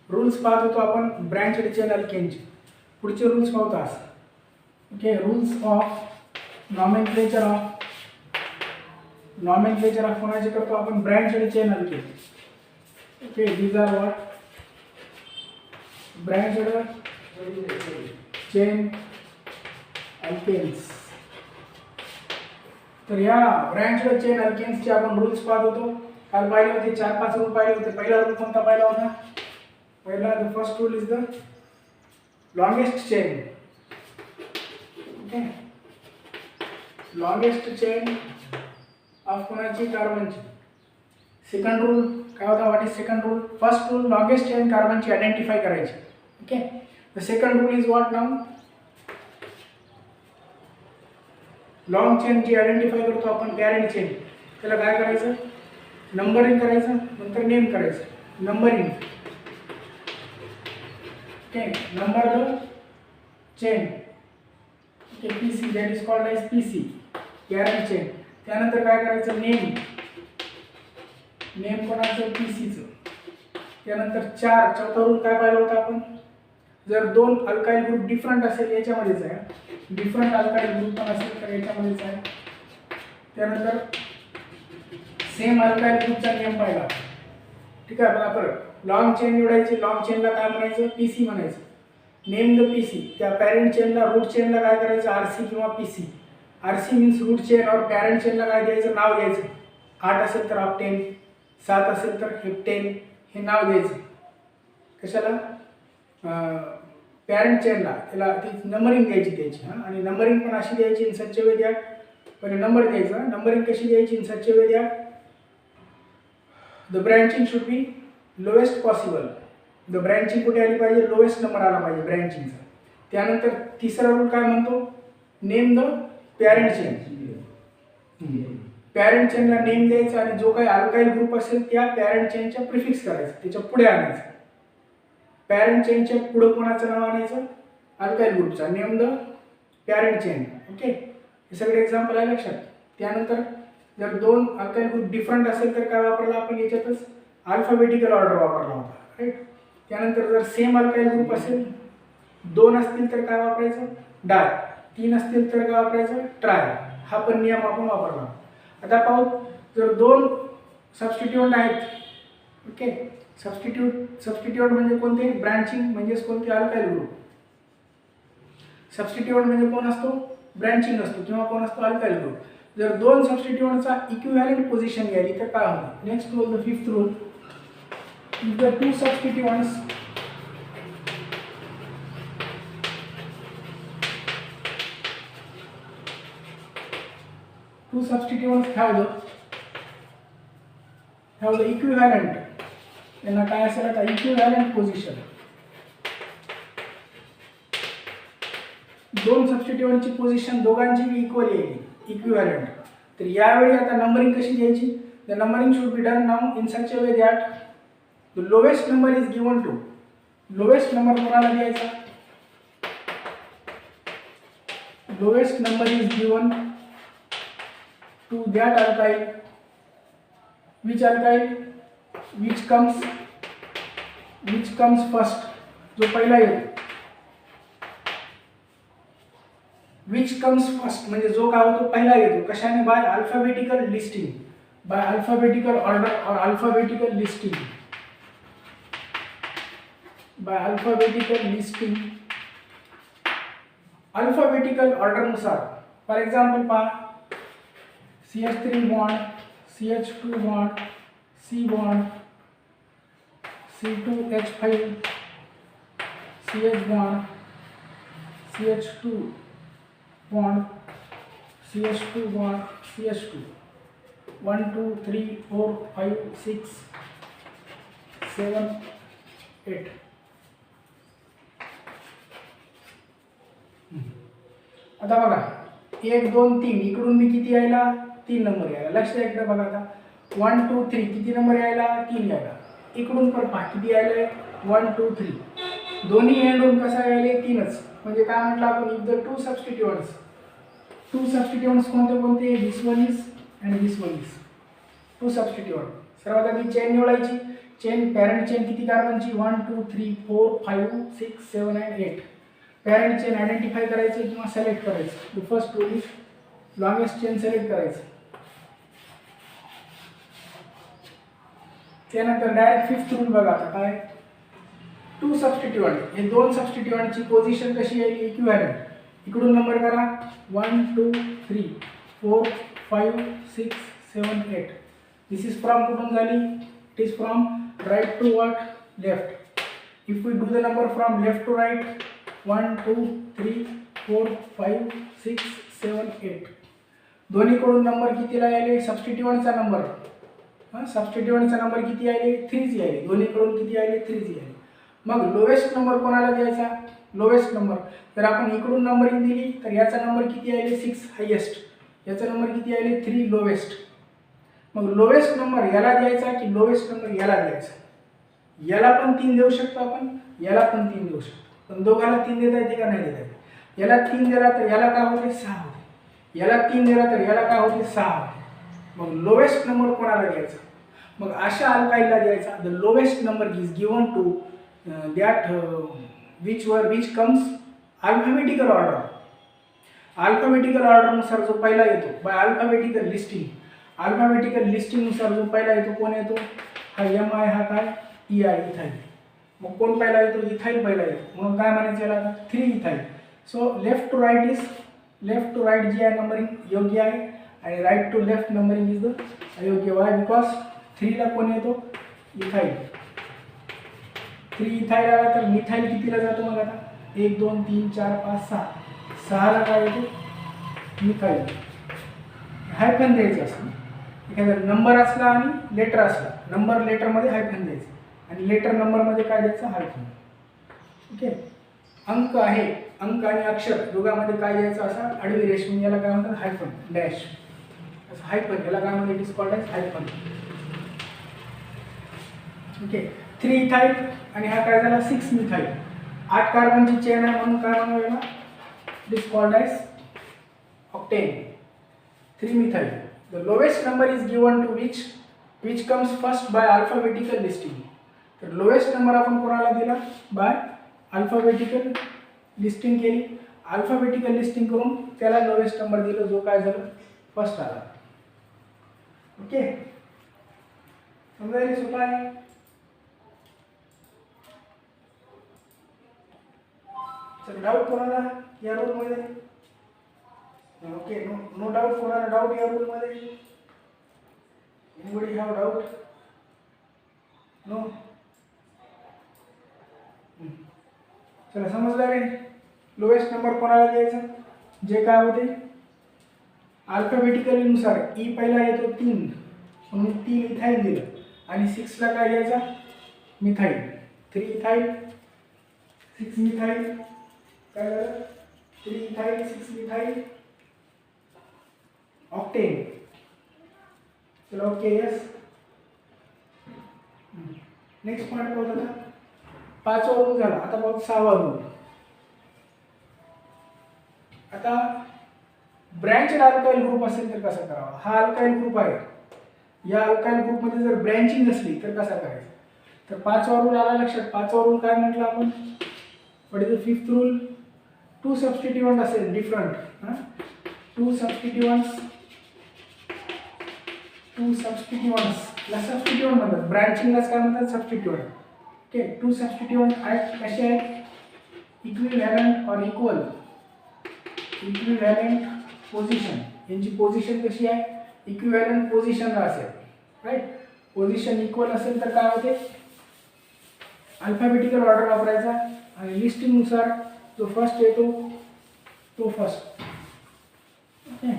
Rules पाहत होतो आपण ब्रँचड चेन अल्केनचे. पुढचे रूल्स पाहतो असं. Okay, rules of nomenclature of कोणाचे करतो आपण branched chain alkane. Okay, these are what branched chain alkanes. तर या ब्रँचड चेन अल्केन्सचे आपण रूल्स पाहत होतो. काल पाहिले होते 4-5 रूल पाहिले होते. पहिला रूल कोणता पाहिला होता? पहिला the first rule is the longest chain. Okay, longest chain of कोणाची? कार्बनची. सेकंड रूल काय होता? What is second rule? First rule longest chain कार्बनची आयडेंटिफाय करायची. Okay, the second rule is what now? Long chain जी identify करतो आपण parent chain, त्याला काय करायचं? नंबरिंग करायचं, नंतर नेम करायचं. Numbering. Okay, number the chain. Okay, PC that is called as PC parent chain. त्यानंतर काय करायचं? नेम. नेम कोणाचं? पीसीचं. त्यानंतर चौथा रूल काय पाहिला होता आपण? जर दोन अल्काइल ग्रुप डिफरंट असेल, याच्यामध्येच आहे, डिफरंट अल्काइल ग्रुप पण असेल तर याच्यामध्येच आहे. त्यानंतर सेम अल्काइल ग्रुपचा नियम पाहिला. ठीक आहे, बघा परत लॉंग चेन निवडायची. लॉंग चेनला काय म्हणायचं? पीसी म्हणायचं. Name the PC. त्या पॅरेंट चेनला रूट चेनला काय करायचं? आरसी किंवा PC. RC means root chain और पॅरेंट चेनला काय द्यायचं? नाव द्यायचं. 8 असेल तर ऑक्टेन, 7 असेल तर हेप्टेन, हे नाव द्यायचं. कशाला? पॅरेंट चेनला त्याला ती नंबरिंग द्यायची त्याची. हां, आणि नंबरिंग पण अशी द्यायची इन सच वे दॅट, पण नंबर द्यायचा. नंबरिंग कशी द्यायची? In such way that the branching should be lowest possible. The branching कुठे आली पाहिजे? लोएस्ट नंबर आला पाहिजे ब्रँचिंगचा. त्यानंतर तिसरा रूल काय म्हणतो? Name the parent chain. Parent चेनला नेम द्यायचा आणि जो काही अल्काइल ग्रुप असेल त्या पॅरेंट चेनच्या प्रिफिक्स करायचं, त्याच्या पुढे आणायचं. पॅरेंट चेनच्या पुढे कोणाचं नाव आणायचं? अल्काइल ग्रुपचा. Name the parent chain. Okay, हे सगळे एक्झाम्पल आहे लक्षात. त्यानंतर जर दोन अल्काइल ग्रुप डिफरंट असेल तर काय वापरला आपण? याच्यातच अल्फाबेटिकल ऑर्डर वापरला होता. राईट. त्यानंतर जर सेम अल्काइल ग्रुप असेल, 2 असतील तर काय वापरायचं? डाय. 3 असतील तर काय वापरायचं? ट्राय. हा पण नियम आपण वापरला. आता पाहू, जर 2 सबस्टिट्यूएंट आहेत. ओके, सबस्टिट्यूएंट म्हणजे कोणते? ब्रँचिंग म्हणजेच कोणते? Alkyl group. सबस्टिट्यूएंट म्हणजे कोण असतो? ब्रँचिंग असतो किंवा कोण असतो? Alkyl group. जर 2 सबस्टिट्यूएंटचा इक्विव्हॅलेंट पोझिशन घ्यावी तर काय होणार? Next rule, the fifth rule, if the 2 substituents have the equivalent, त्यांना काय असेल? आता इक्विव्हॅलेंट पोझिशन. 2 सबस्टिट्यूएंटची पोझिशन दोघांची इक्वल येईल, इक्विव्हॅलेंट. तर यावेळी आता नंबरिंग कशी द्यायची? The numbering should be done now in such a way that the lowest number is given to. Lowest number कोणाला द्यायचा? Lowest number is given to that alkyl. which alkyl which comes first, जो पहिला येतो. which comes first म्हणजे जो काय होतो? पहिला येतो. कशाने? By alphabetical listing, by alphabetical order और alphabetical listing, by alphabetical listing, alphabetical ऑर्डरनुसार. फॉर एक्झाम्पल पहा, CH3 bond, CH2 bond, C bond, C2H5, CH bond, CH2 bond, CH2 bond, CH2, 1 2 3 4 5 6 7 8. आता बघा, 1 2 3 इकडून मी किती यायला? 3 नंबर यायला. लक्ष द्या इकडे बघा. आता 1 2 3 किती नंबर यायला? 3 यायला. इकडून पण पहा किती यायला? 1 2 3. दोन्ही एंडून कसा यायला? 3च. म्हणजे काय म्हटलं आपण? इफ द 2 सबस्टिट्यूएंट्स कोणते कोणते? This one is and this one is. 2 substituent. सर्वात आधी चेन निवडायची. चेन पॅरेंट चेन किती कार्बनची 1 2 3 4 5 6 7 and 8. पॅरेंट चेन आयडेंटिफाय करायचं किंवा सिलेक्ट करायचं. The first rule is longest chain select करायचं. त्यानंतर डायरेक्ट फिफ्थ रूल बघा आता काय, टू सबस्टिट्यूएंट, हे दोन सबस्टिट्यूएंटची पोझिशन कशी आहे इक्विव्हॅलेंट. इकडून नंबर करा 1 2 3 4 5 6 7 8. दिस इज फ्रॉम कुठून झाली, it is from right to what, left. If we do the number from left to right 1 2 3 4 5 6 7 8. दोन्हीकडून नंबर कितीला आले, सबस्टिट्यूएंटचा नंबर, सबस्टिट्यूएंटचा नंबर किती आले 3 आले. दोन्हीकडून किती आले 3 आले. मग लोवेस्ट नंबर कोणाला द्यायचा, लोवेस्ट नंबर. जर आपण इकडून नंबरिंग दिली तर याचा नंबर किती आले 6 हायेस्ट, याचा नंबर किती आले 3 लोवेस्ट. मग लोवेस्ट नंबर याला द्यायचा की लोवेस्ट नंबर याला द्यायचा. याला पण 3 देऊ शकतो आपण, याला पण 3 देऊ शकतो. पण दोघांना 3 देता येते का नाही देता येते. याला 3 दिला तर याला काय होते 6 होते, याला 3 दिला तर याला काय होते 6 होते. मग लोवेस्ट नंबर कोणाला द्यायचा, मग अशा अल्काईलला द्यायचा. The lowest number is given to that which comes alphabetical order. Alphabetical ऑर्डरनुसार जो पहिला येतो बाय अल्फाबेटिकल लिस्टिंग, अल्फाबेटिकल लिस्टिंगनुसार जो पहिला येतो कोण येतो, हा एम आय, हा काय ई आय, इथाईल. मग कोण पहिला येतो, इथाईल पहिला येतो. म्हणून काय म्हणायचं याला 3 ethyl. So left to right is, left to right जी आहे नंबरिंग योग्य आहे आणि right to left numbering is the अयोग्य. वाय, बिकॉज 3 ला कोण येतो इथाईल. 3 इथाईल आला तर मिथाईल कितीला जातो मग आता 1 2 3 4 5 6, 6 ला काय येतो मिथाईल. हायफन द्यायचं असतं. एखादा नंबर असला आणि लेटर असला, नंबर लेटरमध्ये हायफन द्यायचं आणि लेटर नंबरमध्ये काय द्यायचं हायफन. ओके. अंक आहे, अंक आणि अक्षर दोघांमध्ये काय द्यायचं असा आडवी रेष, म्हणजे याला काय म्हणतात हायफन, डॅश. असं हायफन याला काय म्हणतात, it is called as hyphen. Okay. 3 ethyl आणि हा काय झाला 6 मिथाईल. 8 कार्बनची चेन आहे म्हणून काय म्हणूया ना, it is called as octane. 3 methyl. The lowest number is given to which comes first by alphabetical listing. तर लोवेस्ट नंबर आपण कोणाला दिला, बाय अल्फाबेटिकल लिस्टिंग केली. अल्फाबेटिकल लिस्टिंग करून त्याला लोवेस्ट नंबर दिला जो काय झालं फर्स्ट आला. ओके. समजायला सोपं आहे. सर डाऊट कोणाला या रूलमध्ये, ओके, नो डाऊट. कोणाला डाऊट या रूलमध्ये, एनीबडी हॅव डाऊट, नो. चला समजलं रे. लोवेस्ट नंबर कोणाला द्यायचा, जे काय होते अल्फाबेटिकली नुसार. ई पहिला येतो 3 म्हणून 3 इथाईल दिलं आणि 6 ला काय द्यायचा मिथाईल. 3 इथाईल 6 मिथाईल, काय झालं 3 इथाईल 6 मिथाईल ऑक्टेन. चलो ओके, यस. नेक्स्ट पॉइंट पाहू आता. 5वा रूल झाला. आता पाहू 6वा रूल. आता ब्रँच अल्काईल ग्रुप असेल तर कसा करावा. हा अल्काईल ग्रुप आहे, या अल्काईल ग्रुपमध्ये जर ब्रँचिंग नसली तर कसा करायचं. तर 5वा रूल आला लक्षात. 5वा रूल काय म्हटलं आपण, what is the 5th rule. 2 सबस्टिट्यूएंट असेल डिफरंट, 2 सबस्टिट्यूएंट्स ला सबस्टिट्यूएंट म्हणतात. ब्रँचिंगलाच काय म्हणतात सबस्टिट्यूएंट. ओके. 2 सबस्टिट्यूएंट आहेत कसे आहेत इक्विव्हॅलंट और इक्वल. इक्विव्हॅलंट पोझिशन, यांची पोझिशन कशी आहे इक्विव्हॅलंट पोझिशनला असेल, राईट. पोझिशन इक्वल असेल तर काय होते अल्फाबेटिकल ऑर्डर वापरायचा आणि लिस्टिंगनुसार जो फर्स्ट येतो तो फर्स्ट. ओके.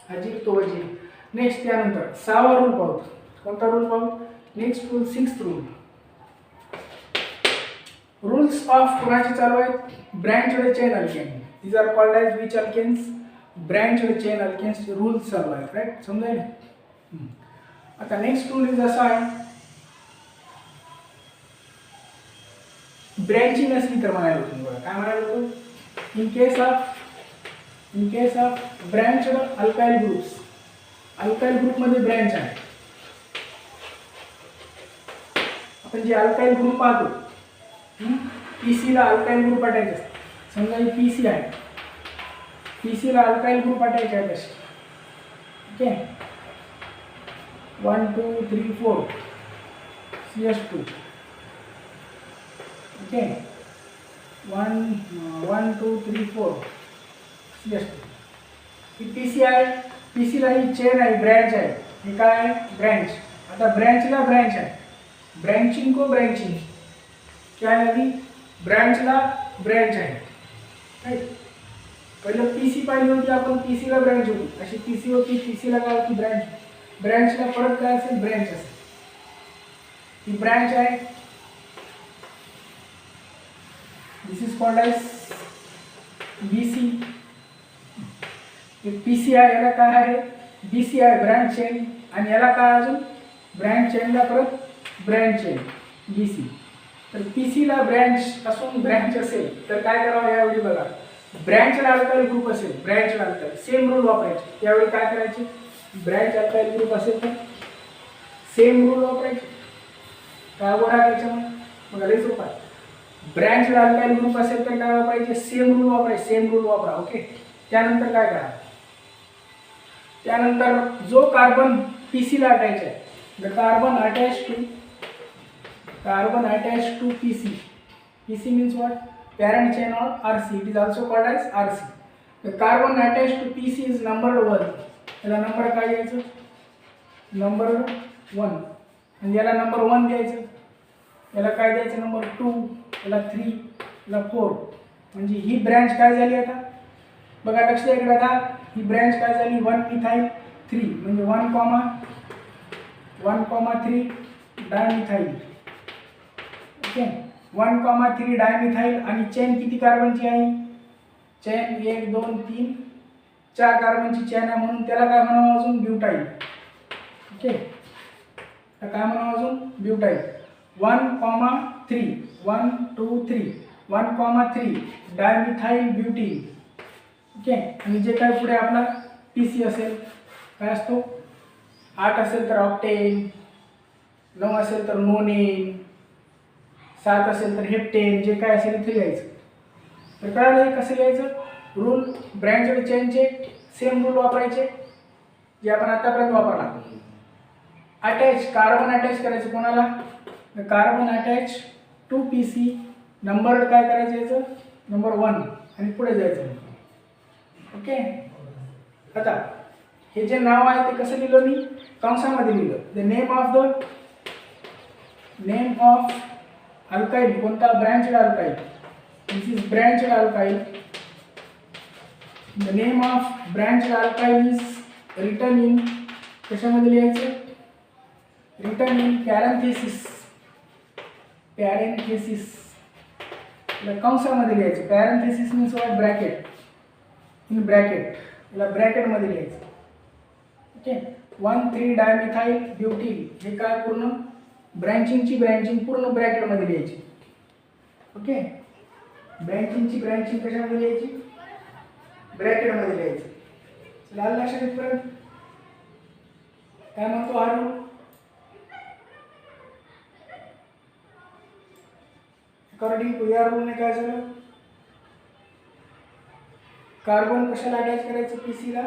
अजीब तो अजीब. नेक्स्ट त्यानंतर 6वा रूल पाहू. कोणता रूल पाहू, next rule 6th rule. Rules of कोणाचे चालू आहेत, branched chain alkane. these are called as which alkenes, branched chain alkenes. Rules चालू आहेत, राईट. समजायला. आता नेक्स्ट रूल इज असा आहे, ब्रँचिंग असली तर म्हणायला होतं बघा. काय म्हणायला होतं, in case of branched alkyl groups. Alkyl ग्रुपमध्ये ब्रँच आहे आपण जे अल्काईल ग्रुप पाहतो, PC ला अल्काईल ग्रुप अटॅच असते. समजा ही PC आहे, PC ला अल्काईल ग्रुप अटॅच आहे असे. Okay, 1 2 3 4 CH2. Okay, 1 2 3 4 CH2. ही PC आहे. PC ला ही चेन आहे, ब्रँच आहे. हे काय आहे? ब्रँच. आता ब्रँचला ब्रँच आहे, ब्रँचिंग को ब्रँचिंग. क्या है अभी? ब्रँचला ब्रँच आहे. राईट, पहिलं PC पाहिली होती आपण, PC ला ब्रँच होती, अशी PC होती, PC ला काय होती? ब्रँच. ब्रँचला परत काय असेल? ब्रँच असेल. ही ब्रँच आहे. This is called as BC. PC आहे, याला काय आहे? BC आहे, ब्रँच चेन. आणि याला काय अजून? ब्रँच चेनला परत ब्रँच चेन BC. तर PC ला ब्रँच असून ब्रँच असेल तर काय करावं यावेळी बघा. ब्रँचला अल्काईल ग्रुप असेल, ब्रँचला अल्काईल, सेम रूल वापरायचे. त्यावेळी काय करायचे? ब्रँच अल्काईल ग्रुप असेल तर सेम रूल वापरायचे. काय वापरायचं त्याच्यामध्ये? बघा लई सोपं आहे. ब्रँचला अल्काईल ग्रुप असेल तर काय वापरायचे? सेम रूल वापरायचे. सेम रूल वापरा. ओके, त्यानंतर काय करा? त्यानंतर जो कार्बन PC ला अटॅच आहे, the carbon attach to PC. PC means what? Parent chain or RC. It is also called as RC. The carbon attached to PC is numbered 1. याला number काय द्यायचं? नंबर 1. आणि याला नंबर 1 द्यायचं. याला काय द्यायचं? नंबर 2. याला 3. याला 4. म्हणजे ही ब्रँच काय झाली आता? बघा लक्ष द्या इकडे. आता ही ब्रँच काय झाली? 1 मिथाइल 3 म्हणजे 1,3 डायमिथाइल. Okay, 1,3 dimethyl. आणि चेन किती कार्बनची आहे? चेन 1 2 3 4 कार्बनची चेन आहे, म्हणून त्याला काय म्हणावं अजून? ब्युटाइल. ओके, तर काय म्हणावं अजून? ब्युटाइल. 1,3 1 2 3 1,3 dimethyl butene. ओके, आणि जे काय पुढे आपला PC असेल काय असतो? 8 असेल तर ऑक्टेन, 9 असेल तर नोनेन, 7 असेल तर हेप्टेन. जे काय असेल इथे लिहायचं. तर कळालं कसं लिहायचं? रूल ब्रँच आणि चेनचे सेम रूल वापरायचे जे आपण आतापर्यंत वापरला. अटॅच, कार्बन अटॅच करायचं कोणाला? Carbon attach to PC. Number काय करायचं याचं? नंबर 1 आणि पुढे जायचं. ओके, आता हे जे नाव आहे ते कसं लिहिलं मी? कंसामध्ये लिहिलं. The name of alkyl. कोणता? Branched alkyl. This is branched alkyl. The name of branched alkyl is written in, कशामध्ये लिहायचं? Written in parenthesis. कंसामध्ये लिहायचं. Parenthesis means what? Bracket. In bracket, याला ब्रॅकेटमध्ये लिहायचं. Okay, 1,3 dimethyl butyl. हे काय? पूर्ण ब्रँचिंग पूर्ण ब्रॅकेटमध्ये लिहायची. ओके, ब्रँचिंगची कशामध्ये लिहायची? ब्रॅकेटमध्ये लिहायची. चला लक्षात येतपर्यंत काय म्हणतो हा रूल? अकॉर्डिंग टू या रूलने काय झालं? कार्बन कशाला अटॅच करायचं? PC ला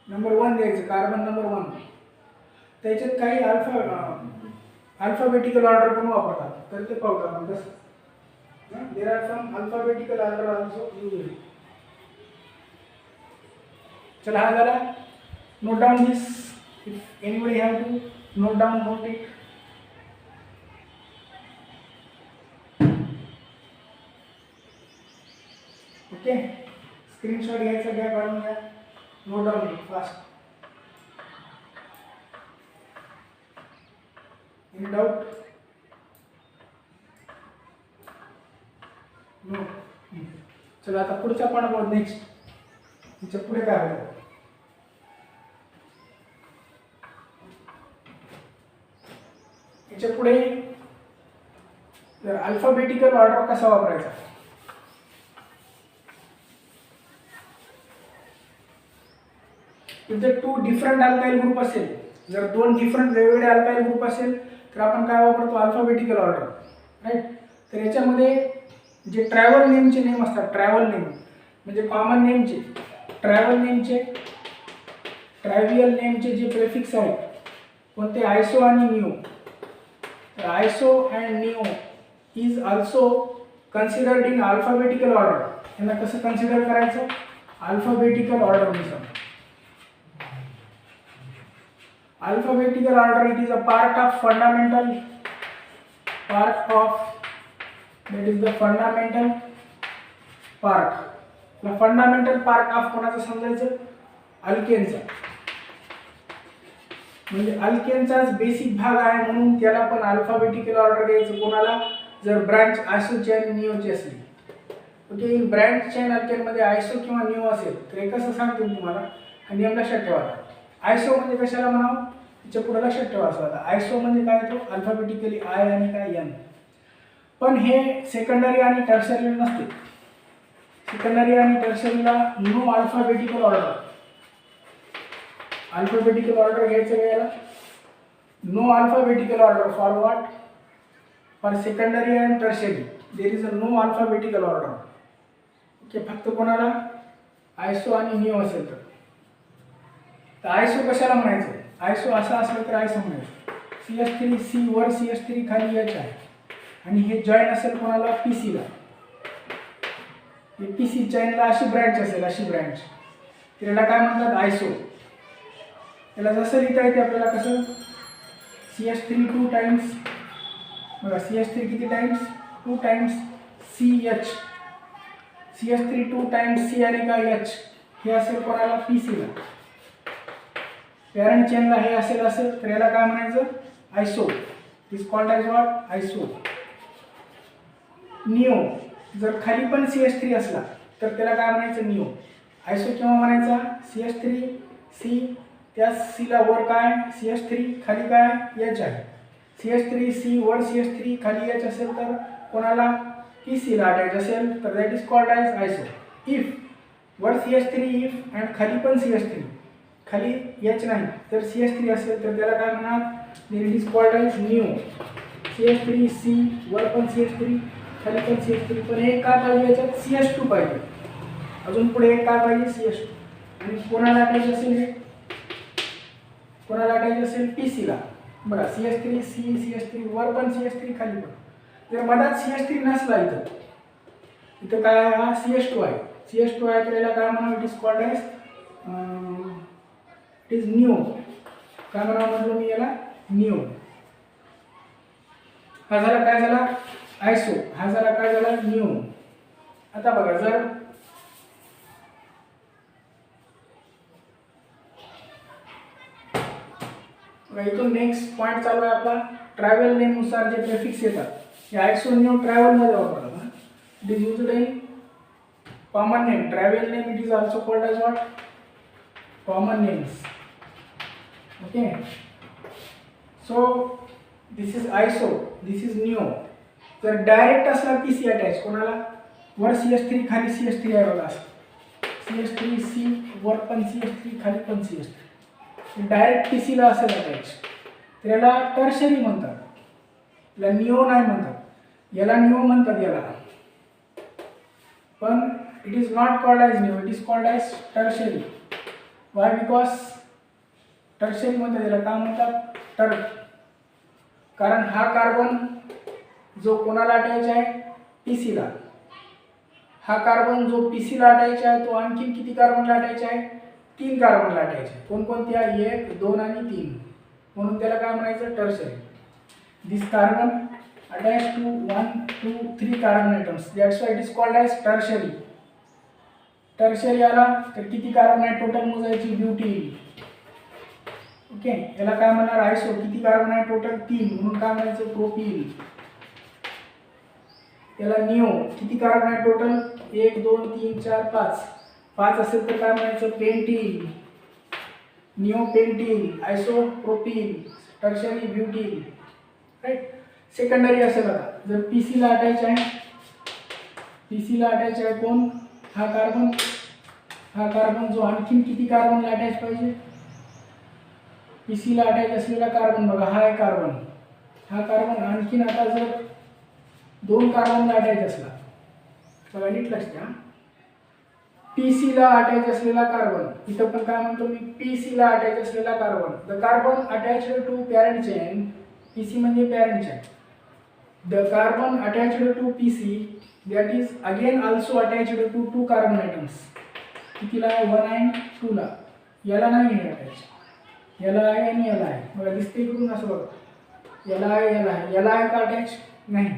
नंबर 1 द्यायचं. Carbon number 1. त्याच्यात काही अल्फाबेटिकल ऑर्डर पण वापरतात, तर ते पाहू आपण कसं. There are some alphabetical order also use. चला हा झाला. Note down this. If anybody have to note down, note it. Okay, screenshot घ्यायचा, घ्या, काढून घ्या. Note down it fast. Any doubt? No. चला आता पुढचा पण बघू. नेक्स्ट याच्या पुढे काय होतं? याच्या पुढे अल्फाबेटिकल ऑर्डर कसा वापरायचा? If the 2 different alkyl group असेल, जर 2 डिफरंट वेगवेगळे अल्काईल ग्रुप असेल तर आपण काय वापरतो, अल्फाबेटिकल ऑर्डर, राईट. तर याच्यामध्ये जे ट्रॅव्हल नेमचे नेम असतात, ट्रॅव्हल नेम म्हणजे कॉमन नेमचे, ट्रॅव्हल नेमचे, ट्रॅव्हियल नेमचे जे प्रेफिक्स आहेत कोणते, आयसो आणि निओ. तर iso and neo is also considered in alphabetical order. यांना कसं कन्सिडर करायचं, अल्फाबेटिकल ऑर्डरनुसार. Alphabetical order it is a part of fundamental, part of, that is the fundamental part. Fundamental part of कोणाचं समजायचं, अल्केनचा. म्हणजे अल्केनचाच basic भाग आहे म्हणून त्याला पण अल्फाबेटिकल ऑर्डर द्यायचं कोणाला, जर ब्रांच आयसोची आणि निओची असली. ओके, इन ब्रांच चेन अल्केनमध्ये आयसो किंवा निओ असेल तर हे कसं सांगतो तुम्हाला, हा नियम लक्षात ठेवा. आयसो म्हणजे कशाला म्हणावं, त्याच्या पुढे लक्षात ठेवा असं आता. आयसो म्हणजे काय, तो अल्फाबेटिकली आय आणि काय एन. पण हे सेकंडरी आणि टर्शरी नसते. सेकंडरी आणि टर्शरीला no alphabetical order. Alphabetical order घ्यायचं वेळेला no alphabetical order for what, for secondary and tertiary there is a no alphabetical order. Okay, फक्त कोणाला, आयसो आणि निओ असेल तर आयसो कशाला म्हणायचं, आयसो असा असलं तर आयसो म्हणायचं. CS3 सी वर, CS3 खाली H आहे आणि हे जॉईन असेल कोणाला, PC ला. PC चेनला अशी ब्रँच असेल, अशी ब्रँच, त्याला काय म्हणतात, आयसो. त्याला जसं लिहिता येते आपल्याला कसं, CS3 2 टाइम्स, बघा CS3 किती times, 2 times CH, CS3 2 times C आणि काय H, हे असेल कोणाला, PC ला. पॅरेंट चेनला हे असेल तर याला काय म्हणायचं, iso. Is called as what, iso. Neo, जर खाली पण CS3 असला तर त्याला काय म्हणायचं, निओ. आयसो केव्हा म्हणायचा, CS3 C, त्या सीला वर काय, CS3 खाली काय H आहे. CS3 C वर CS3 खाली H असेल तर कोणाला, PC ला अटॅच असेल तर that is called as iso. If वर CS3 इफ अँड खाली पण CS3, खाली H नाही तर CS3 असेल तर त्याला काय म्हणणार, it is called as neo. CS3 C वर पण CS3 खाली पण CS3, पण एक काय पाहिजे याच्यात, CS2 पाहिजे. अजून पुढे एक काय पाहिजे, CS2. आणि कोणाला अटॅच असेल, हे कोणाला अटॅच असेल, PC ला. बघा CS3 C, CS3 वर पण CS3 खाली पण. जर मधात CS3 नसला इथं काय आहे, हा CS2 आहे. CS2 आहे तर याला काय म्हणावं, it is called as, it is neo. काय म्हणावं म्हटलं मी याला, निओ. हा झाला काय झाला, आयसो. हा झाला काय झाला, निओ. आता बघा जर इथून नेक्स्ट पॉईंट चालू आहे आपला, ट्रॅव्हल नेम नुसार जे प्रेफिक्स येतात हे आयसो निओ ट्रॅव्हल मध्ये वापरतात. It is used in common name, travel name it is also called as what, common names. Okay, so this is iso, this is neo. जर डायरेक्ट असला PC अटॅच कोणाला, वर CS3 खाली CS3 आहे बघा, CS3 C वर पण CS3 खाली पण CS3, डायरेक्ट PC ला असेल अटॅच तर याला टर्शरी म्हणतात, याला निओ नाही म्हणतात. याला निओ म्हणतात याला, पण it is not called as neo, it is called as tertiary. Y, because tertiary म्हणतात याला, का म्हणतात, कारण हा कार्बन जो कोणाला अटॅच आहे, PC ला. हा कार्बन जो PC ला अटॅच आहे तो आणखी किती कार्बनला अटॅच आहे, 3 कार्बनला अटॅच आहे. कोणकोणत्या, 1, 2 आणि 3, म्हणून त्याला काय म्हणायचं, tertiary. This carbon attach to 1, 2, 3 carbon atoms, that's why it is called as tertiary. Tertiary आला तर किती कार्बन आहे टोटल मोजायची, ब्युटीन. ओके, याला काय म्हणणार, आयसो. किती कार्बन आहे टोटल, 3, म्हणून काय म्हणायचं, प्रोपील. याला निओ, किती कार्बन आहे टोटल, 1, 2, 3, 4, 5 असेल तर काय म्हणायचं, pentene. Neo pentene, आयसो propyl, tertiary butene. Right. Secondary असेल आता, जर PC ला अटॅच आहे, PC ला अटॅच आहे कोण, हा कार्बन. हा कार्बन जो आणखीन किती कार्बनला अटॅच पाहिजे, PC ला अटॅच असलेला कार्बन बघा, हा आहे कार्बन. हा कार्बन आणखीन आता जर 2 कार्बनला अटॅच असला, बघा नीट लक्ष द्या, PC ला अटॅच असलेला कार्बन, इथं पण काय म्हणतो मी, PC ला अटॅच असलेला carbon, the carbon attached to parent chain, PC म्हणजे parent chain, the carbon attached to PC that is again also attached to 2 carbon atoms, कितीला आहे, 1 and 2 ला, याला नाही आहे अटॅच, याला आहे आणि याला आहे, बघा दिसते इकडून असं बघा, याला आहे याला आहे, याला आहे का अटॅच, नाही,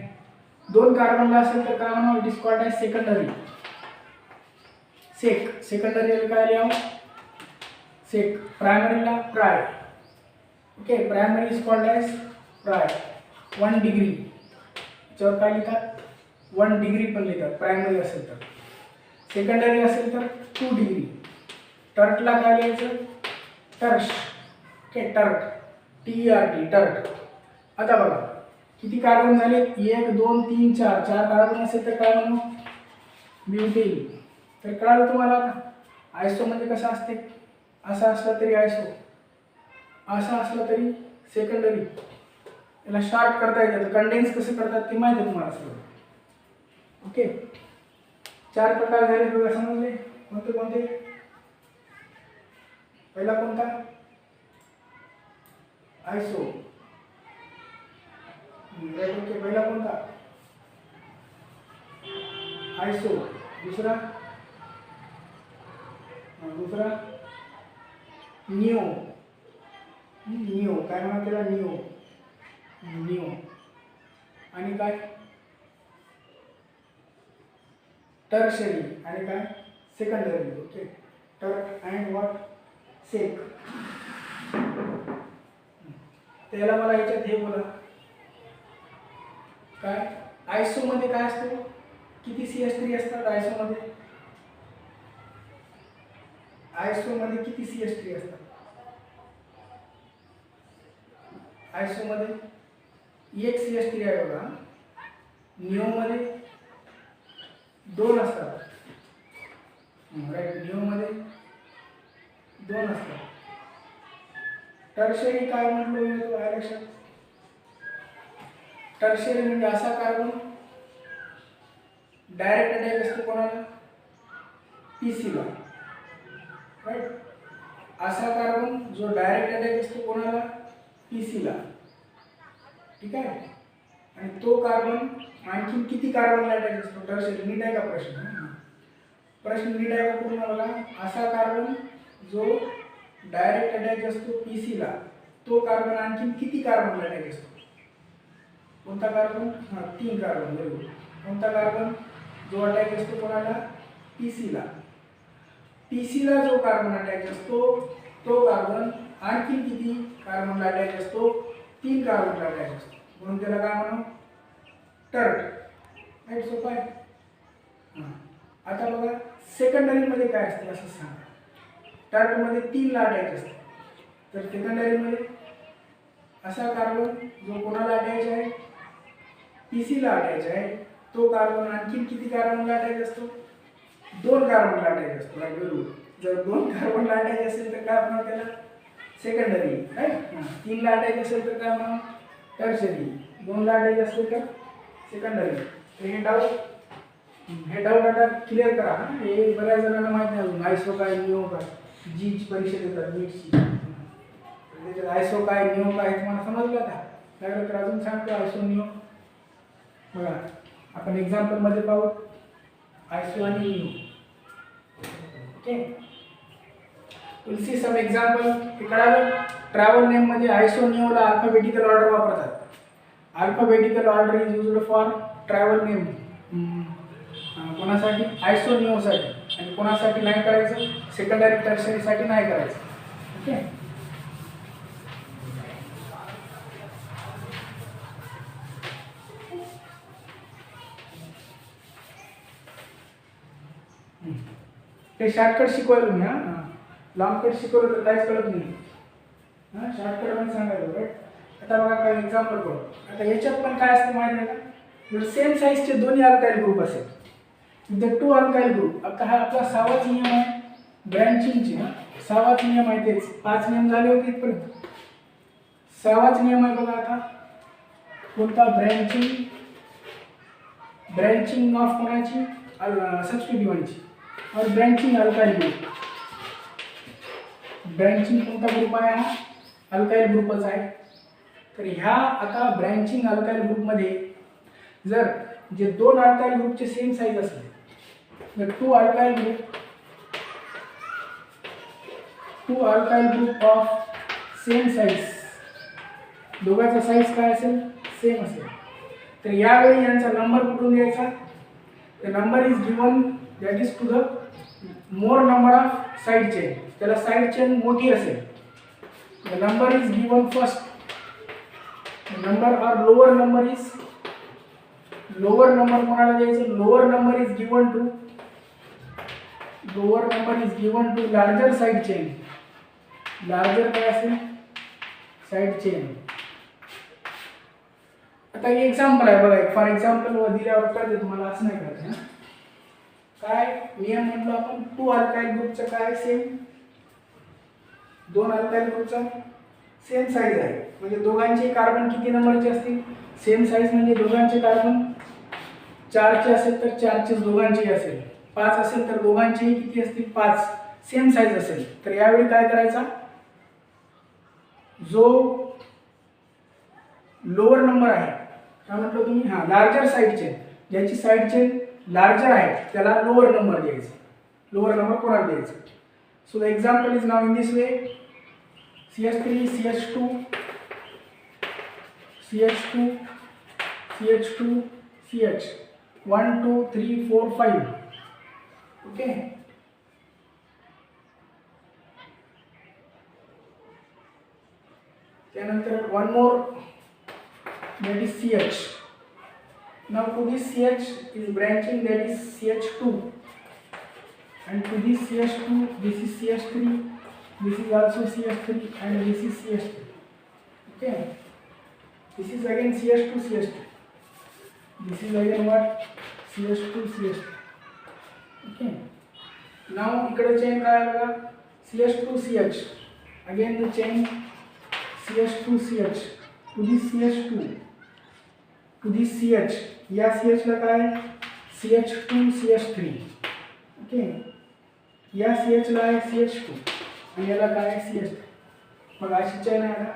2 कार्बनला असेल तर काय म्हणावं, it is called as secondary, secondary काय लिहावं, सेक, प्रायमरीला tri, okay, primary is called as tri, 1 degree, याच्यावर काय लिहितात, 1 डिग्री पण लिहितात प्रायमरी असेल तर, सेकंडरी असेल तर 2 डिग्री, टर्टला काय लिहायचं, टर्श, ओके, टर्ट, TERT, टर्ट. आता बघा किती कार्बन झाले, 1 2 3 4, 4 कार्बन असेल तर काय म्हणू, ब्युटेन. तर कळालं तुम्हाला आता, आयसो म्हणजे कसं असते, असा असला तरी आयसो, असा असला तरी सेकंडरी, याला शॉर्ट करता येतं, कंडेन्स कसं करतात ते माहिती आहे तुम्हाला सगळं, ओके. 4 प्रकार झाले बघा, समजले, कोणते कोणते, पहिला कोणता, आयसो, ओके, पहिला कोणता, आयसो, दुसरा निओ, काय म्हणतात त्याला, निओ, आणि काय, टर्शरी, आणि काय, secondary, okay, tert and what, sec. त्याला मला याच्यात हे बोला, काय आयसो मध्ये काय असतं, किती CH3 असतात आयसो मध्ये, आयसो मध्ये किती CH3 असतात, आयसो मध्ये 1 CH3 आहे बघा, निओ मध्ये 2 असतात, राईट, निओ मध्ये 2 असतात. टर्शरी काय म्हटलं मी तो लक्षात, टर्शरी म्हणजे असा कार्बन डायरेक्ट अटॅच असतो कोणाला, PC ला, राईट, असा कार्बन जो डायरेक्ट अटॅच असतो कोणाला, PC ला, ठीक आहे. आणि तो कार्बन आणखी किती कार्बनला अटॅच असतो, टर्शरी, नीट आहे का प्रश्न, प्रश्न नीट आहे का पूर्ण बघा, असा कार्बन जो डायरेक्ट अटॅच असतो PC ला, तो कार्बन आणखी किती कार्बनला अटॅच असतो, कोणता कार्बन, 3 कार्बन, बरोबर, कोणता कार्बन जो अटॅच असतो कोणाला, PC ला, PC ला जो कार्बन अटॅच असतो तो कार्बन आणखी किती कार्बनला अटॅच असतो, 3 कार्बनला अटॅच असतो, म्हणून त्याला काय म्हणू, टर्ट, राईट, सोपं आहे. आता बघा सेकंडरी मध्ये काय असते असं सांगा, टर्ट मध्ये 3 ला अटॅच असते, तर सेकंडरी मध्ये असा कार्बन जो कोणाला अटॅच आहे, PC ला अटॅच आहे, तो कार्बन आणखी किती कार्बनला अटॅच असतो, 2 कार्बनला अटॅच असतो, राईट, बरोबर. जर 2 कार्बनला अटॅच असेल तर काय म्हणू त्याला, सेकंडरी, राईट. 3 ला अटॅच असेल तर काय म्हणू, टर्शरी, 2 ला अटॅच असेल तर सेकंडरी. हे डाऊट आता क्लिअर करा, हे बऱ्याच जणांना माहित नाही अजून, आयसो काय, निओ काय, जीची परीक्षा देतात नीटची, त्याच्यात आयसो काय, निओ काय तुम्हाला समजलं का, त्यानंतर अजून सांगतो आयसो निओ. बघा आपण एक्झाम्पल मध्ये पाहू, आयसो आणि neo, okay. Will see some example. हे कळालं, ट्रॅव्हल नेम मध्ये आयसो निओला अल्फाबेटिकल ऑर्डर वापरतात, alphabetical order is used for trivial name, कोणासाठी, आयसो निओसाठी, आणि कोणासाठी नाही करायचं, सेकंडरी टर्शरी साठी नाही करायचं, ओके. ते शॉर्टकट शिकवायला मी, लॉंग कट शिकवलं तर काहीच कळत नाही, शॉर्टकट मध्ये सांगायला, राईट. आता बघा काय एक्झाम्पल करू, आता याच्यात पण काय असतं माहिती आहे का, जर सेम साईजचे दोन्ही अल्काइल ग्रुप असेल, द 2 अल्काइल ग्रुप, आता हा आपला 6वाच नियम आहे ब्रँचिंगचे, 6वाच नियम आहे, तेच 5 नियम झाले होते इथपर्यंत, 6वाच नियम आहे बघा. आता कोणता ब्रँचिंग ऑफ कोणाची सबस्टिट्यूएंटची और ब्रँचिंग अल्काइल ग्रुप. ब्रँचिंग कोणता ग्रुप आहे हा अल्काइल ग्रुपच आहे. तर ह्या आता ब्रँचिंग अल्काइल ग्रुपमध्ये जर जे दोन अल्काइल ग्रुपचे सेम साईज असले तर two alkyl group of same size दोघांचा साईज काय असेल सेम असेल तर यावेळी यांचा नंबर कुठून द्यायचा. The number is given that is to the more number of side chain. त्याला साईड चेन मोठी असेल the number is given first. Number और लोअर नंबर कोणाला द्यायचं. Lower number is given to larger side chain. Larger काय असेल side chain. आता एक एक्झाम्पल आहे बघा. फॉर एक्झाम्पल दिल्यावर कळते तुम्हाला असं नाही कळत. काय नियम म्हटलं आपण टू अल्काइल ग्रुपचं काय सेम दोन अल्काइल ग्रुपचा सेम साईज आहे म्हणजे दोघांचे कार्बन किती नंबरचे असतील सेम साईज म्हणजे दोघांचे कार्बन 4चे असेल तर 4चे दोघांचेही असेल 5 असेल तर दोघांचेही किती असतील 5 सेम साईज असेल. तर यावेळी काय करायचा जो लोअर नंबर आहे काय म्हटलं तुम्ही हां लार्जर साईड चेन ज्याची साईड चेन लार्जर आहे त्याला लोअर नंबर द्यायचा. लोअर नंबर कोणाला द्यायचा. So the example is now in this way CH3 CH2 CH2 CH2 CH 1 2 3 4 5 okay. त्यानंतर one more that is CH. Now to this CH is branching that is CH2 and to this CH2 this is CH3 this is also CH3 and this is CH3 okay. This is again CH2 CH2 this is again what CH2 CH2 okay. Now इकडे chain काय आहे बघा CH2 CH again the chain CH2 CH to this CH2 to this CH या CH ला काय CH2 CH3 okay. या CH ला आहे CH2 आणि याला काय आहे CH2 मग अशी चेन आहे ना.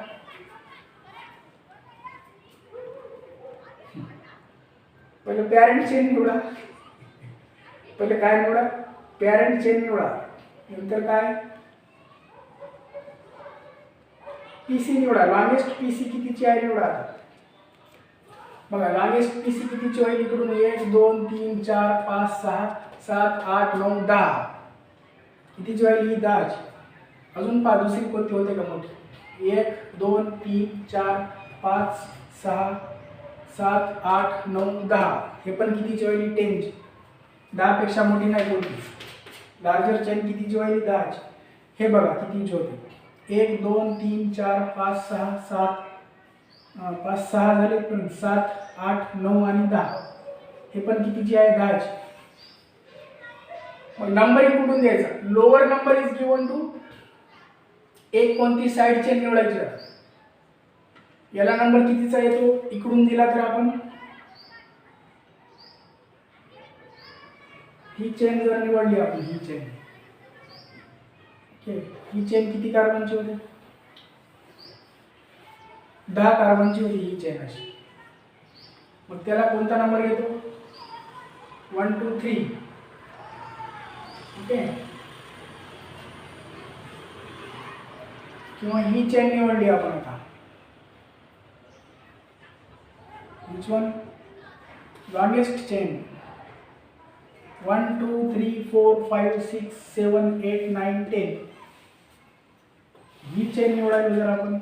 पहिले पॅरेंट चेन निवडा. पहिले काय निवडा पॅरेंट चेन निवडा. नंतर काय पीसी निवडा. लॉंगेस्ट पीसी कितीची आहे निवडा. बघा लॉंगेस्ट पीसी कितीची होईल इकडून 1 2 3 4 5 6 7 8 9 10 कितीची होईल ही 10. अजून पहा दुसरी कोणती होते का मोठी 1 2 3 4 5 6 7 8 9 10 हे पण कितीची होईल 10. 10 पेक्षा मोठी नाही कोणती. लार्जर चेन कितीची होईल 10. हे बघा कितीची होते 1 2 3 4 5 6 7 5 6 झाले पण 7 8 9 आणि 10 हे पण कितीची आहे 10. मग नंबरिंग कुठून द्यायचा. Lower number is given to एक कोणती साईड चेन निवडायची. याला नंबर कितीचा येतो इकडून दिला तर आपण ही चेन जर निवडली आपण ही चेन ओके. ही चेन किती कार्बनची होती 10 कार्बनची होती ही चेन अशी. मग त्याला कोणता नंबर येतो 1 2 3 ओके. किंवा ही चेन निवडली आपण आता which one longest chain 1 2 3 4 5 6 7 8 9 10 he chain निवडायला जर आपण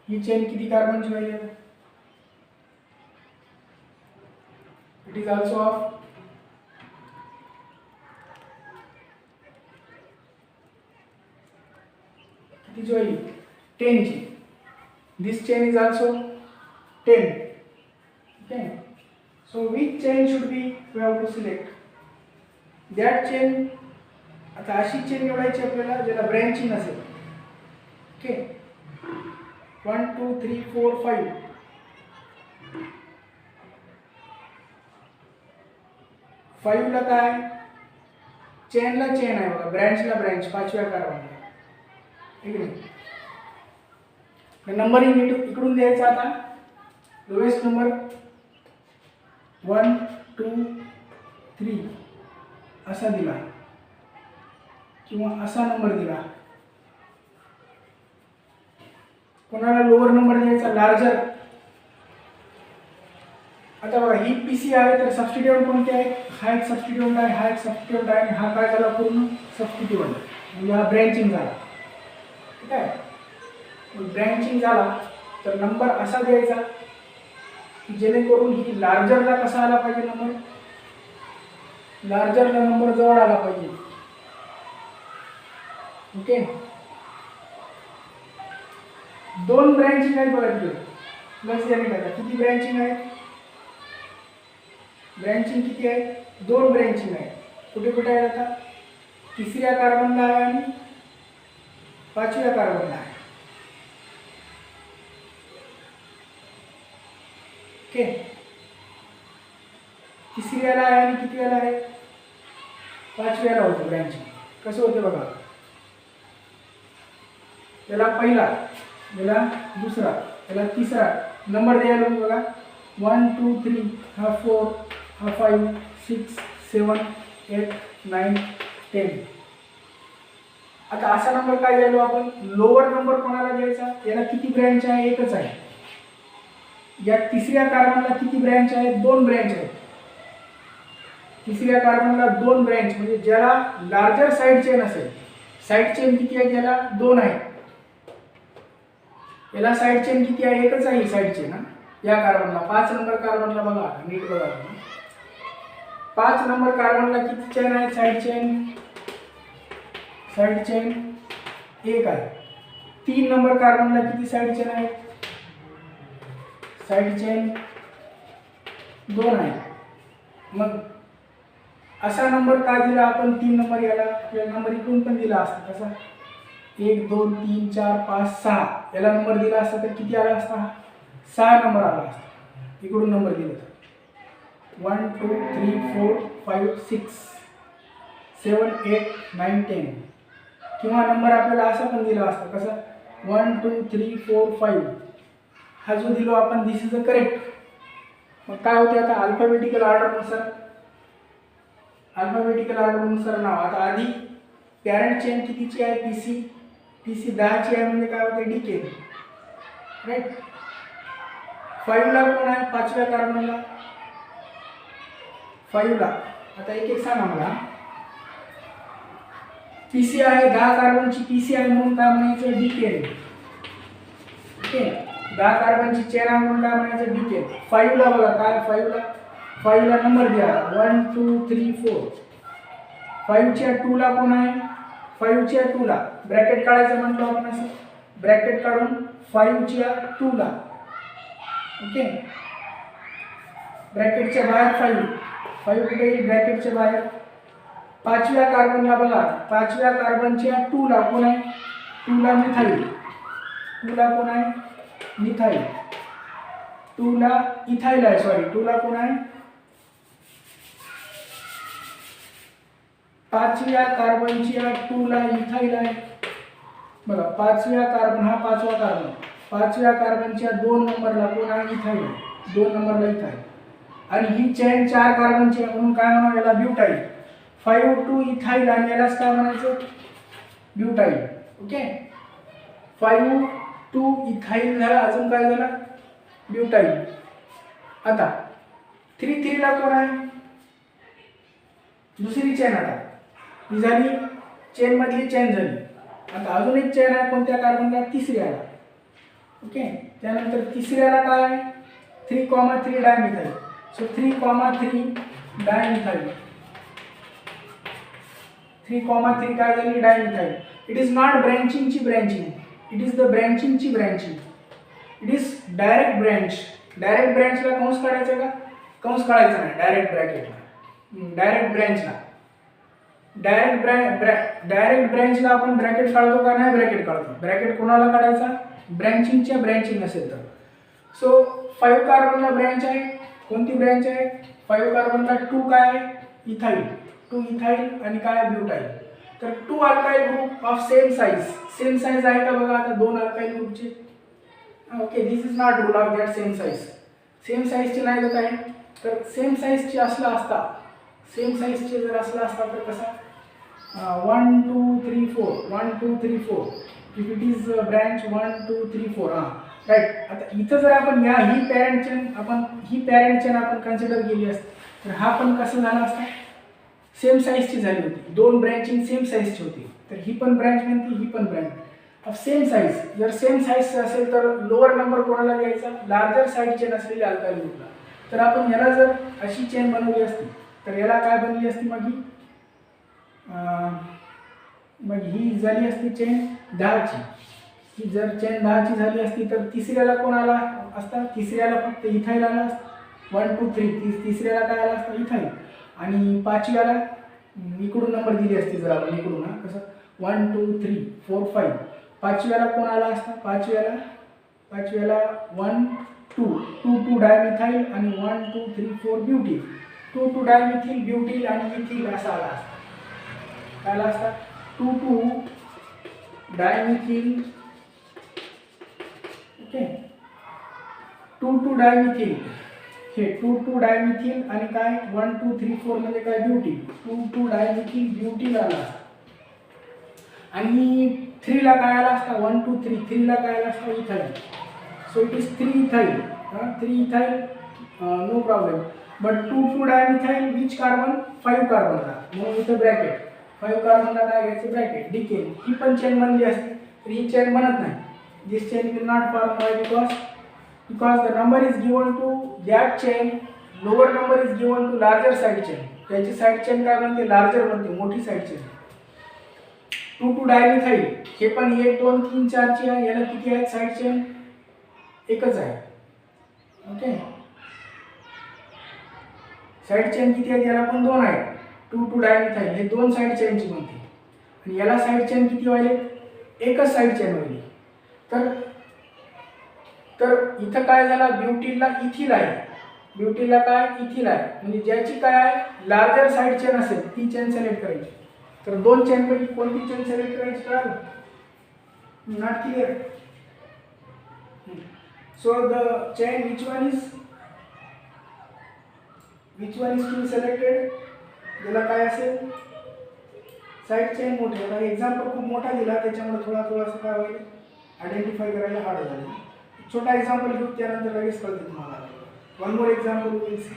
ही चेन किती कार्बनची होईल इट इज ऑल्सो ऑफ कितीची होईल 10 ची. This chain is also 10 okay. So which chain should be we have to select? That chain, आता अशी चेन निवडायची आपल्याला ज्याला ब्रँचिंग असेल. ओके, 1 2 3 4 5. फाईव्हला काय, चेनला चेन आहे बघा, ब्रँचला ब्रँच, पाचव्या कार्बनला. ठीक आहे. नंबरिंग इकडून द्यायचा. आता लोएस्ट नंबर 1 2 3 असा दिला किंवा असा नंबर दिला. कोणाला लोअर नंबर द्यायचा, लार्जर. आता बघा ही पीसी आहे तर सबस्टिट्यूट कोणते आहे, हा एक सबस्टिट्यूट आहे, हा एक सबस्टिट्यूट आहे, आणि हा काय झाला पूर्ण सबस्टिट्यूट, म्हणजे हा ब्रँचिंग झाला. ठीक आहे. ब्रँचिंग झाला तर नंबर असा द्यायचा की जेणेकरून ही लार्जरला कसा आला पाहिजे नंबर, लार्जरला नंबर जवळ आला पाहिजे. ओके. दोन ब्रँचिंग आहेत बघा तिथे, लक्ष द्यायला टाका. किती ब्रँचिंग आहे, ब्रँचिंग किती आहे, दोन ब्रँचिंग आहे. कुठे कुठे आहे आता, तिसऱ्या कार्बनला आहे आणि पाचव्या कार्बनला आहे. ओके. तिसऱ्याला आहे आणि कितव्याला आहे, पाचव्याला होतं ब्रँचिंग. कसं होते बघा, याला पहिला, याला दुसरा, याला तिसरा नंबर द्यायला बघा. 1 2 3, हा 4, हा 5 6 7 8 9 10. आता असा नंबर काय द्यायलो आपण, लोअर नंबर कोणाला द्यायचा, याला किती ब्रँच आहे, एकच आहे. या तिसऱ्या कार्बनला किती ब्रँच आहेत, दोन ब्रँच आहेत. तिसऱ्या कार्बनला दोन ब्रँच, म्हणजे ज्याला लार्जर साइड चेन असेल, साइड चेन किती आहे, त्याला दोन आहे. याला साइड चेन किती आहे, एकच आहे साइड चेन. या कार्बनला 5 नंबर कार्बनला बघा, नीट बघा. 5 नंबर कार्बनला किती चेन आहे, साइड चेन, साइड चेन एक आहे. 3 नंबर कार्बनला किती साइड चेन आहे, साइड चेन दोन आहे. मग असा नंबर का दिला आपण, 3 नंबर, याला आपल्याला नंबर इकडून पण दिला असता. कसा, 1 2 3 4 5 6, याला नंबर दिला असता तर किती आला असता, 6 नंबर आला असता. इकडून नंबर दिला तर 1 2 3 4 5 6 7 8 9 10. किंवा नंबर आपल्याला असा पण दिला असता. कसा, 1 2 3 4 5. हा जो दिलो आपण, दिस इज अ करेक्ट. मग काय होते आता, अल्फाबेटिकल ऑर्डरनुसार, अल्फाबेटिकल ऑर्डरनुसार नाव. आता आधी पॅरेंट चेन कितीची आहे, पीसी, पीसी 10 ची आहे, म्हणजे काय होते, डीके. राईट. 5 ला कोण आहे, पाचव्या कार्बनला, 5 ला. आता एक एक सांगा मला. पीसी आहे 10 कार्बनची पीसी आहे म्हणून काय म्हणायचं, डीके. ओके. 10 कार्बनची चेन आहे म्हणून काय म्हणायचं, डीके. 5 ला बघा काय, 5 ला नंबर द्या, 1 2 3 4. 5 च्या 2 ला कोण आहे, 5 च्या 2 ला ब्रॅकेट काढायचं म्हटलं आपण, असं ब्रॅकेट काढून 5 च्या 2 ला. ओके. ब्रॅकेटच्या बाहेर 5 कुठे येईल, ब्रॅकेटच्या बाहेर. पाचव्या कार्बनला बघा, पाचव्या कार्बनच्या 2 ला कोण आहे, 2 ला मिथाइल. 2 ला कोण आहे, मिथाइल. 2 ला इथाइल आहे, सॉरी 2 ला कोण आहे, पाचव्या कार्बनच्या 2 ला इथाइल आहे. बघा पाचव्या कार्बन, हा पाचवा कार्बन, पाचव्या कार्बनच्या 2 नंबरला कोण आहे, इथाइल आहे. 2 नंबरला इथाइल. आणि ही चेन 4 कार्बनची आहे म्हणून काय म्हणावं, याला ब्युटाइल. 5 2 इथाइल, आणि यालाच काय म्हणायचं, ब्युटाइल. ओके. 5 2 इथाइल झाला, अजून काय झाला, ब्युटाइल. आता 3 3 ला कोण आहे, दुसरी चेन. आता ही झाली चेन मधली चेन झाली. आता अजून एक चेन आहे कोणत्या कार्बनला, तिसऱ्याला. ओके. त्यानंतर तिसऱ्याला काय आहे, 3,3 डायमिथाइल. So 3,3 dimethyl. 3,3 काय झाली, डायमिथाइल. इट इज नॉट ब्रँचिंगची ब्रँचिंग, इट इज द ब्रँचिंगची branching. It is direct branch. Direct ब्रँचला कंस काढायचा का, कंस काढायचा नाही, डायरेक्ट ब्रॅकेटला, डायरेक्ट ब्रँचला. डायरेक्ट ब्रँचला आपण ब्रॅकेट काढतो का नाही? ब्रॅकेट काढतो. ब्रॅकेट कोणाला काढायचा? ब्रँचिंगच्या ब्रँचिंग असेल तर. सो 5 कार्बनला ब्रँच आहे. कोणती ब्रँच आहे? 5 कार्बनला 2 काय आहे? इथाइल. 2 इथाइल आणि काय? ब्युटाइल. तर 2 alkyl group of same size. Same size आहे का बघा आता 2 अल्काइल ग्रुपचे. Okay, this is not rule of that same size. Same साइजचे नाही जात आहे. तर सेम साइजचे असला असता, सेम साइजचे जर असला असता तर कसा? 1 2 3 4, 1 2 3 4. If it is branch 1 2 3 4. हां, राईट. आता इथं जर आपण ही पॅरेंट चेन आपण कन्सिडर केली असती तर हा पण कसं झाला असता? सेम साइजची झाली होती. 2 ब्रँचिंग सेम साइजची होती. तर ही पण ब्रँच बनते, ही पण ब्रँच ऑफ सेम साइज. जर सेम साइज असेल तर लोअर नंबर कोणाला द्यायचा? लार्जर साइड चेन असलेली अल्काइल ग्रुपला. तर आपण याला जर अशी चेन बनवली असती तर याला काय बनली असती? मग ही झाली असती चेन 10ची. ही जर चेन 10ची झाली असती तर तिसऱ्याला कोण आला असता? तिसऱ्याला फक्त इथाइल आला असता. 1 2 3. तिसऱ्याला काय आला असता? इथाइल. आणि पाचव्याला इकडून नंबर दिली असती जर आपण इकडून, कसं 1 2 3 4 5. पाचव्याला कोण आला असता? पाचव्याला 1 2 2 2 डायमिथाइल आणि 1 2 3 4 ब्युटील. 2 2 डायमिथिल, ब्युटील आणि इथिल असा आला असता. काय आला असता? 2 2 डायमिथिल. Okay, 2 2 dimethyl. हे 2 2 डायमिथिल आणि काय 1 2 3 4 मध्ये काय? ब्युटील. 2 2 डायमिथिल ब्युटील आला असता. आणि 3 ला काय आला असता? 1 2 3. 3 ला काय आला असता? Ethyl. So it is 3 ethyl. 3 ethyl, no problem. But 2 2 dimethyl which carbon? 5 कार्बनला. म्हणून इथं ब्रॅकेट 5 कार्बनला काय घ्यायचं? ब्रॅकेट. डिकेन. ही पण चेन बनली असते तर ही चेन बनत नाही. This chain will not form. Why? because the number is given to that chain, lower number is given to larger side chain. त्याची साइड चेन काय बनते? लार्जर बनते, मोठी साइड चेन. 2 2 डायमिथाइल हे पण 1 2 3 4 ची आहे. याला किती आहेत साइड चेन? एकच आहे. ओके, साइड चेन किती आहेत? याला पण 2 आहेत. 2 2 डायमिथाइल हे 2 साइड चेनची बनते. आणि याला साइड चेन किती व्हायले? एकच साइड चेन व्हायली. तर इथं काय झाला? ब्युटीलला इथिल आहे. ब्युटीलला काय? इथिल आहे. म्हणजे ज्याची काय आहे? लार्जर साइड चेन असेल ती चेन सिलेक्ट करायची. तर 2 चेन पैकी कोणती चेन सिलेक्ट करायची? कळलं? Not clear? So the chain which one is to be selected? याला काय असेल? साइड चेन मोठी. आता एक्झाम्पल खूप मोठा दिला त्याच्यामुळे थोडासा काय होईल? आयडेंटिफाय करायला हार्ड झालं. छोटा एक्झाम्पल घेऊ, त्यानंतर लगेच कळते तुम्हाला. One more example will see.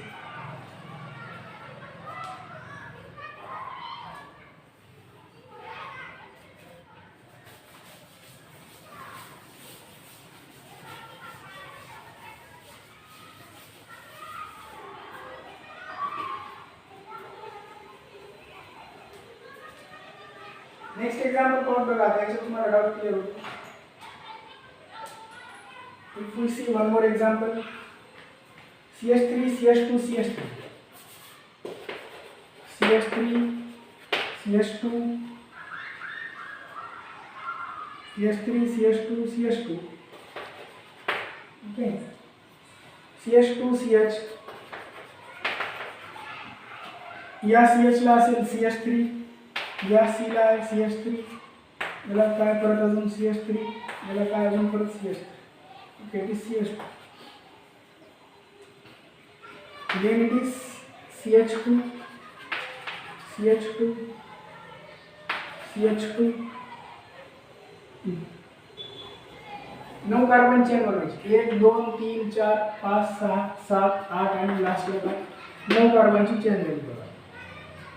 Next example पाहून बघा, त्याच्यात तुम्हाला डाऊट क्लिअर होतो. If we see one more example, CH3 CH2 CH3 CH3 CH2 CH3 CH2 CH2. okay, CH2 CH या CH ला असेल CH3, या C ला आहे CH3, याला काय परत अजून CH3, याला काय अजून परत CH3. Okay, it is CH2. Then it is CH2, CH2, CH2. 9 carbon chain बनवायची. 1 2 3 4 5 6 7 8 आणि लास्टला 9 कार्बनची चेन झाली बघा.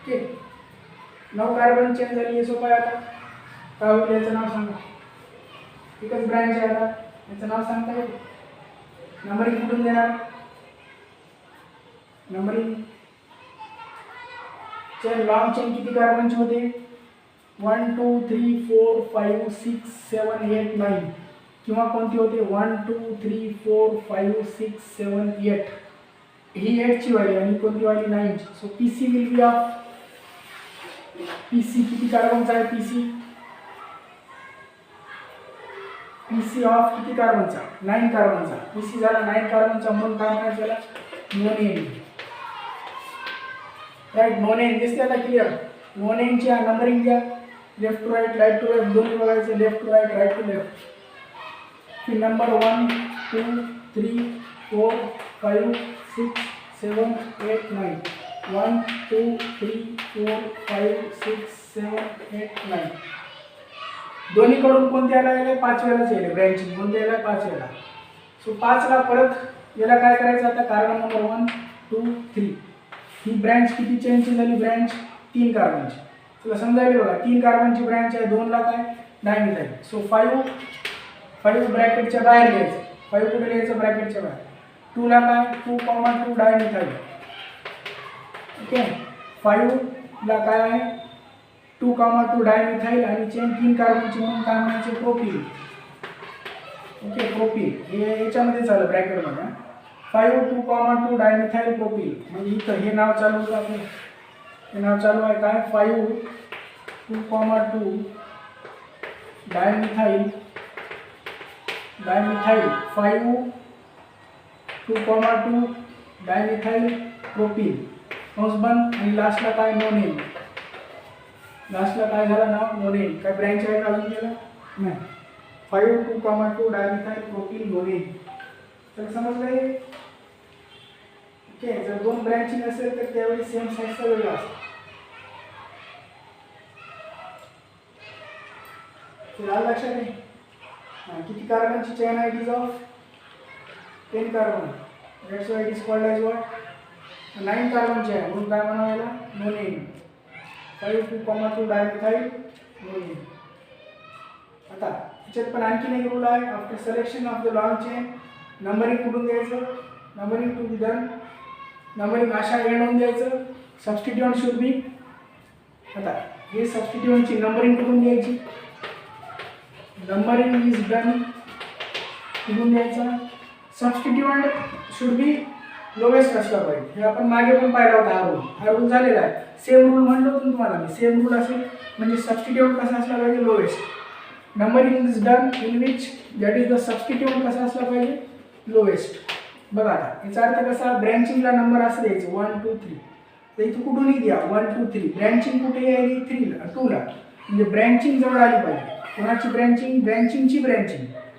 ओके, 9 कार्बन चेन झाली. हे सोपं आहे. आता काय होईल? याचं नाव सांगा. एकच ब्रँच आहे. आता याचं नाव सांगता येईल? नंबरिंग कुठून देणार? नंबरिंग चेन लॉन्ग चेन किती कार्बनची होते? 1 2 3 4 5 6 7 8 9. किंवा कोणती होते? 1 2 3 4 5 6 7 8. ही 8 ची व्हॅल्यू आणि कोणती व्हॅल्यू 9 ची. So PC will be of PC किती कार्बनचा आहे पीसी. पीसी ऑफ किती कार्बनचा 9 कार्बनचा. पीसी झाला 9 कार्बनचा म्हणून काय म्हणायचं त्याला नोन. राईट नोन दिसते आता क्लिअर. नोन ची नंबरिंग द्या left to right right to left दोन्ही बघायचं left to right right to left. फिर नंबर 1 2 3 4 5 6 7 8 9 1 2 3 4 5 6 7 8 9. दोन्हीकडून कोणत्या याला 5 वेळाच येईल ब्रँचिंग कोणत्या याला 5 वेळा. सो 5 ला परत याला काय करायचं आता कार्बन नंबर 1 2 3 ही ब्रँच किती चेंज झाली ब्रँच 3 कार्बनची. तुला समजायला बघा 3 कार्बनची ब्रँच आहे 2 ला काय डायमिथाइल. सो 5 ब्रॅकेटच्या बाहेर घ्यायचं. 5 कुठे घ्यायचं ब्रॅकेटच्या बाहेर. 2 ला काय 2,2 डायमिथाइल. ओके 5 ला काय आहे 2,2 डायमिथाइल आणि चेन 3 कार्बनची म्हणून काय म्हणायचे प्रोपील. ओके प्रोपील हे याच्यामध्ये चालू ब्रॅकेटमध्ये 5 2,2 डायमिथाइल प्रोपील. म्हणजे इथं हे नाव चालू होतं आपलं. हे नाव चालू आहे काय 5 2,2 डायमिथाइल 5 2,2 डायमिथाइल प्रोपील कंस बंद आणि लास्टला काय नोनेन. लास्टला काय झालं नाव नोनेन. काय ब्रँच आहे का अजून गेला नाही. 5 2,2 डायमिथाइल प्रोपील नोनेन. तर समजलं हे. ओके जर 2 ब्रँचिंग असेल तर त्यावेळी सेम साईजचा वेगळा असतो. लक्षात आहे किती कार्बनची चेन आहे it is of 10 carbon. That's why it is called as what 9 कार्बनची आहे म्हणून काय म्हणावं याला नोनेन. 5 2,2 डायमिथाइल नोनेन. आता याच्यात पण आणखीन एक रूल आहे. After selection of the long chain numbering कुठून द्यायचं numbering to be done. Numbering अशा एंड होऊन द्यायचं. Substituent should be. आता हे सबस्टिट्यूएंटची नंबरिंग कुठून द्यायची. नंबरिंग इज डन कुठून द्यायचा. सबस्टिट्यूएंट शुड बी लोवेस्ट असला पाहिजे. हे आपण मागे पण पाहिला होता हा रूल झालेला आहे. सेम रूल म्हणलं होतं तुम्हाला मी. सेम रूल असेल म्हणजे सबस्टिट्यूएंट कसा असला पाहिजे lowest. Numbering is done in which that is the substituent कसा असला पाहिजे लोवेस्ट. बघा आता याचा अर्थ कसा ब्रँचिंगला नंबर असं द्यायचं 1 2 3. तर इथं कुठूनही द्या 1 2 3. ब्रँचिंग कुठे आहे 3 ला 2 ला म्हणजे ब्रँचिंग जवळ आली पाहिजे. कोणाची ब्रँचिंगची ब्रँचिंग